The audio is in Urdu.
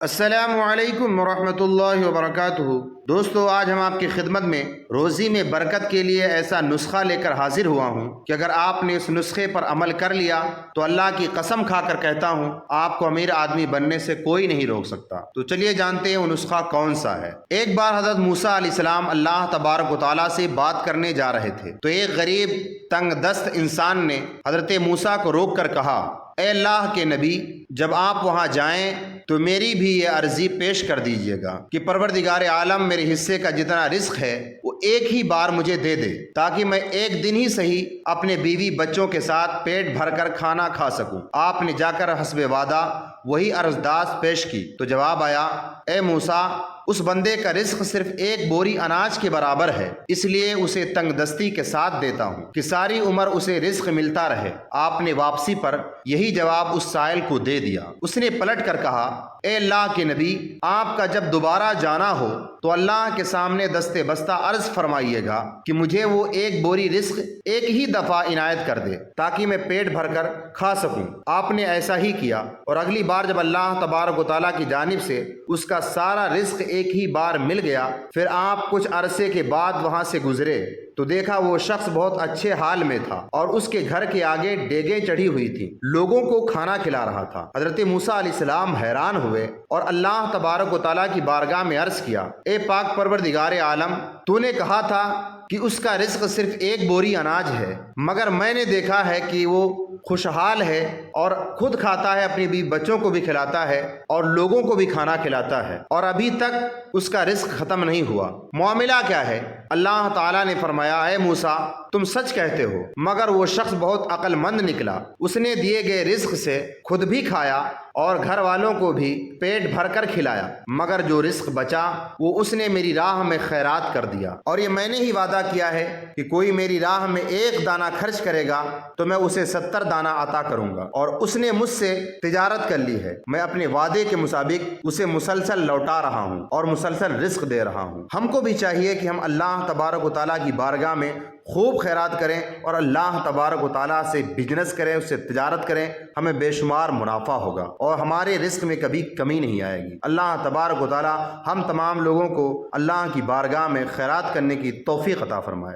السلام علیکم ورحمۃ اللہ وبرکاتہ۔ دوستو، آج ہم آپ کی خدمت میں روزی میں برکت کے لیے ایسا نسخہ لے کر حاضر ہوا ہوں کہ اگر آپ نے اس نسخے پر عمل کر لیا تو اللہ کی قسم کھا کر کہتا ہوں آپ کو امیر آدمی بننے سے کوئی نہیں روک سکتا۔ تو چلیے جانتے ہیں وہ نسخہ کون سا ہے۔ ایک بار حضرت موسیٰ علیہ السلام اللہ تبارک و تعالیٰ سے بات کرنے جا رہے تھے تو ایک غریب تنگ دست انسان نے حضرت موسیٰ کو روک کر کہا، اے اللہ کے نبی، جب آپ وہاں جائیں تو میری بھی یہ عرضی پیش کر دیجیے گا کہ پروردگار عالم میرے حصے کا جتنا رزق ہے وہ ایک ہی بار مجھے دے دے، تاکہ میں ایک دن ہی صحیح اپنے بیوی بچوں کے ساتھ پیٹ بھر کر کھانا کھا سکوں۔ آپ نے جا کر حسب وعدہ وہی عرضداشت پیش کی تو جواب آیا، اے موسیٰ، اس بندے کا رزق صرف ایک بوری اناج کے برابر ہے، اس لیے اسے تنگ دستی کے ساتھ دیتا ہوں کہ ساری عمر اسے رزق ملتا رہے۔ آپ نے واپسی پر یہی جواب اس سائل کو دے دیا۔ اس نے پلٹ کر کہا، اے اللہ کے نبی، آپ کا جب دوبارہ جانا ہو تو اللہ کے سامنے دستے بستہ عرض فرمائیے گا کہ مجھے وہ ایک بوری رزق ایک ہی دفعہ عنایت کر دے تاکہ میں پیٹ بھر کر کھا سکوں۔ آپ نے ایسا ہی کیا، اور اگلی بار جب اللہ تبارک و تعالیٰ کی جانب سے اس کا سارا رزق ایک ہی بار مل گیا، پھر آپ کچھ عرصے کے بعد وہاں سے گزرے تو دیکھا وہ شخص بہت اچھے حال میں تھا اور اس کے گھر کے آگے دیگیں چڑھی ہوئی تھی، لوگوں کو کھانا کھلا رہا تھا۔ حضرت موسیٰ علیہ السلام حیران ہوئے اور اللہ تبارک و تعالیٰ کی بارگاہ میں عرض کیا، اے پاک پروردگار عالم، تو نے کہا تھا کہ اس کا رزق صرف ایک بوری اناج ہے، مگر میں نے دیکھا ہے کہ وہ خوشحال ہے اور خود کھاتا ہے، اپنی بیوی بچوں کو بھی کھلاتا ہے اور لوگوں کو بھی کھانا کھلاتا ہے، اور ابھی تک اس کا رزق ختم نہیں ہوا۔ معاملہ کیا ہے؟ اللہ تعالیٰ نے فرمایا، اے موسیٰ، تم سچ کہتے ہو، مگر وہ شخص بہت عقل مند نکلا، اس نے دیے گئے رزق سے خود بھی کھایا اور گھر والوں کو بھی پیٹ بھر کر کھلایا، مگر جو رزق بچا وہ اس نے میری راہ میں خیرات کر دیا، اور یہ میں نے ہی وعدہ کیا ہے کہ کوئی میری راہ میں ایک دانہ خرچ کرے گا تو میں اسے 70 دانہ عطا کروں گا، اور اس نے مجھ سے تجارت کر لی ہے، میں اپنے وعدے کے مطابق اسے مسلسل لوٹا رہا ہوں اور مسلسل رزق دے رہا ہوں۔ ہم کو بھی چاہیے کہ ہم اللہ تبارک و تعالیٰ کی بارگاہ میں خوب خیرات کریں اور اللہ تبارک و تعالیٰ سے بزنس کریں، اس سے تجارت کریں، ہمیں بے شمار منافع ہوگا اور ہمارے رزق میں کبھی کمی نہیں آئے گی۔ اللہ تبارک و تعالیٰ ہم تمام لوگوں کو اللہ کی بارگاہ میں خیرات کرنے کی توفیق عطا فرمائے۔